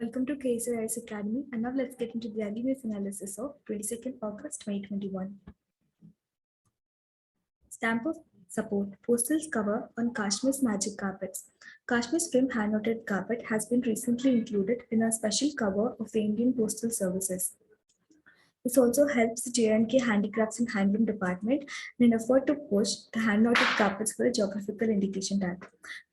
Welcome to KSIS Academy, and now let's get into the daily news analysis of 22nd August 2021. Stamp of support, postals cover on Kashmir's magic carpets. Kashmir's film hand-knotted carpet has been recently included in a special cover of the Indian Postal Services. This also helps the J&K Handicrafts and Handloom Department in an effort to push the hand-knotted carpets for a geographical indication tag.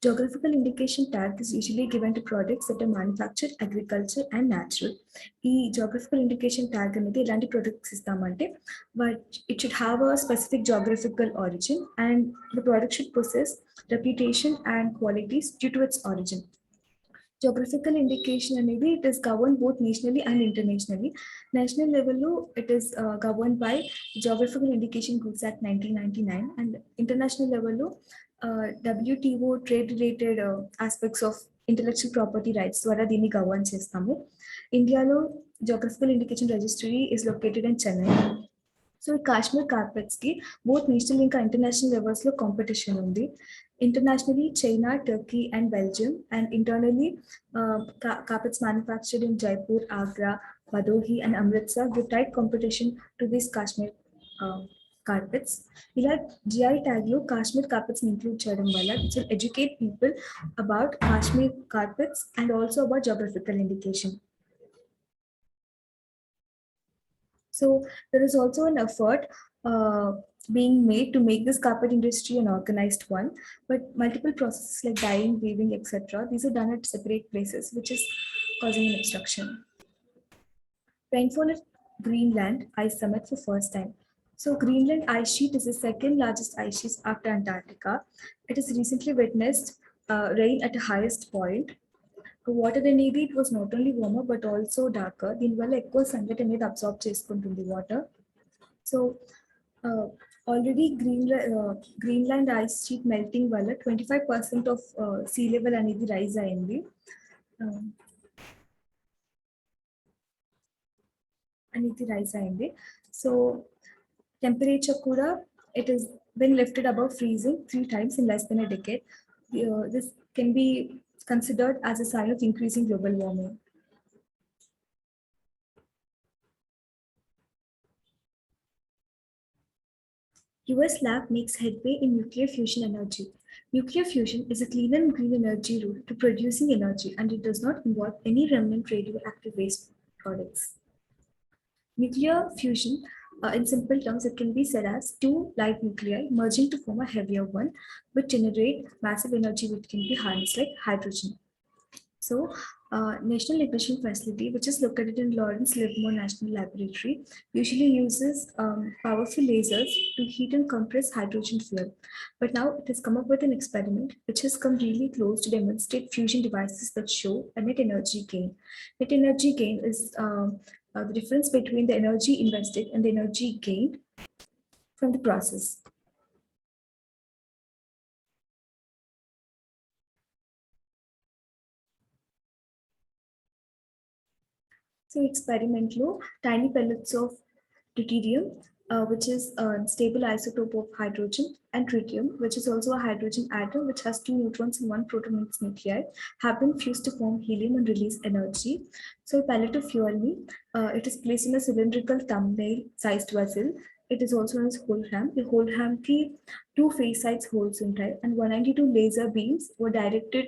Geographical indication tag is usually given to products that are manufactured, agriculture, and natural. The geographical indication tag అనేది ఎలాంటి products ఇస్తామంటే, but it should have a specific geographical origin, and the product should possess reputation and qualities due to its origin. Geographical indication అనేది it is governed both nationally and internationally. National level it is governed by Geographical Indication Goods Act 1999, and international level WTO trade related aspects of intellectual property rights ద్వారా దీన్ని govern చేస్తాము. ఇండియాలో Geographical Indication Registry is located in Chennai. So Kashmir carpets ki both national and international levels lo competition undi. Internationally, China, Turkey, and Belgium, and internally, carpets manufactured in Jaipur, Agra, Bhadohi, and Amritsar give tight competition to these Kashmir carpets. Ila GI tag lo Kashmir carpets include cheyadam valla, which will educate people about Kashmir carpets and also about geographical indication. So there is also an effort being made to make this carpet industry an organized one, but multiple processes like dyeing, weaving, etc. These are done at separate places, which is causing an obstruction. Rainfall at Greenland ice summit for first time. So Greenland ice sheet is the second largest ice sheet after Antarctica. It has recently witnessed rain at the highest point. Water అనేది it was not only warmer but also darker. దీనివల్ల ఎక్కువ sunlight అనేది absorb చేసుకుంటుంది water. So already Greenland ice sheet melting వల్ల 25% of sea level అనేది rise అయింది. So temperature కూడా it has been lifted above freezing 3 times in less than a decade. This can be considered as a sign of increasing global warming. US lab makes headway in nuclear fusion energy. Nuclear fusion is a clean and green energy route to producing energy, and it does not involve any remnant radioactive waste products. Nuclear fusion, in simple terms, it can be said as two light nuclei merging to form a heavier one, which generate massive energy which can be harnessed like hydrogen. So, National Ignition Facility, which is located in Lawrence Livermore National Laboratory, usually uses powerful lasers to heat and compress hydrogen fuel. But now it has come up with an experiment which has come really close to demonstrate fusion devices that show a net energy gain. Net energy gain is the difference between the energy invested and the energy gained from the process. So experiment low, tiny pellets of deuterium, which is a stable isotope of hydrogen, and tritium, which is also a hydrogen atom which has 2 neutrons and 1 proton in its nuclei, have been fused to form helium and release energy. So a pellet of fuel, it is placed in a cylindrical thumbnail-sized vessel. It is also known as whole ram. The whole ram ki 2 face sides holes inside, and 192 laser beams were directed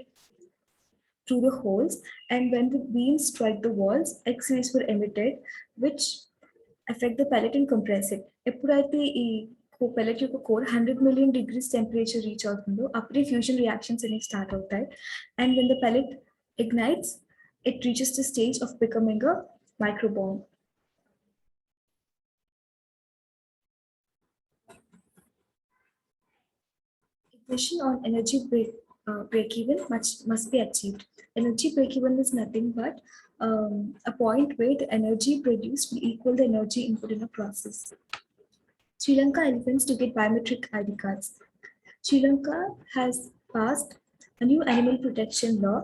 through the holes, and when the beams strike the walls, X-rays were emitted, which affect the pellet and compress it. ఎప్పుడైతే ఈ pellet యొక్క core 100 million degrees temperature reach అవుతుందో అప్పుడే fusion reactions అనేవి start అవుతాయి, and when the pellet ignites, it reaches the stage of becoming a microbomb. Ignition on energy break-even must be achieved. Energy break-even is nothing but a point where the energy produced will equal the energy input in a process. Sri Lanka elephants to get biometric ID cards. Sri Lanka has passed a new animal protection law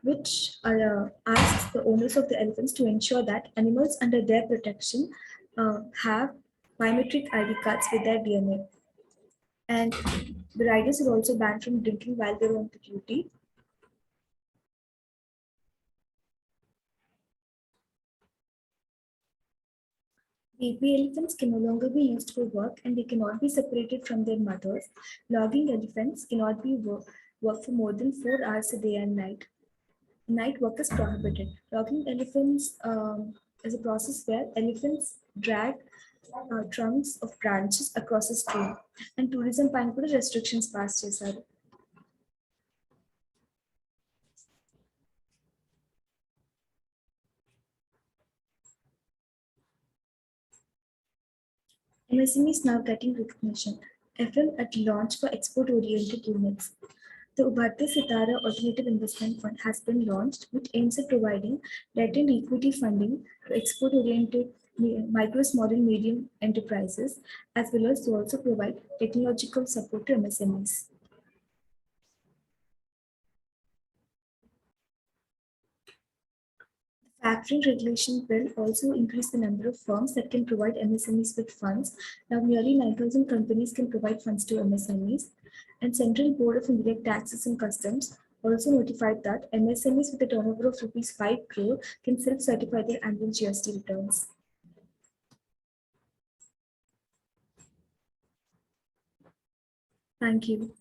which asks the owners of the elephants to ensure that animals under their protection have biometric ID cards with their DNA. And the riders are also banned from drinking while they're on the duty. Baby elephants can no longer be used for work and they cannot be separated from their mothers. Logging elephants cannot be work for more than 4 hours a day and night. Night work is prohibited. Logging elephants is a process where elephants drag trunks of branches across a stream. And tourism pan kuda restrictions pass chesaru. MSME is now getting recognition. FM at launch for export-oriented units. The Ubharte Sitara Alternative Investment Fund has been launched, which aims at providing debt and equity funding to export-oriented micro, small, and medium enterprises, as well as to also provide technological support to MSMEs. Factoring regulation will also increase the number of firms that can provide MSMEs with funds. Now, nearly 9,000 companies can provide funds to MSMEs. And Central Board of Indirect Taxes and Customs also notified that MSMEs with a turnover of rupees 5 crore can self-certify their annual GST returns. Thank you.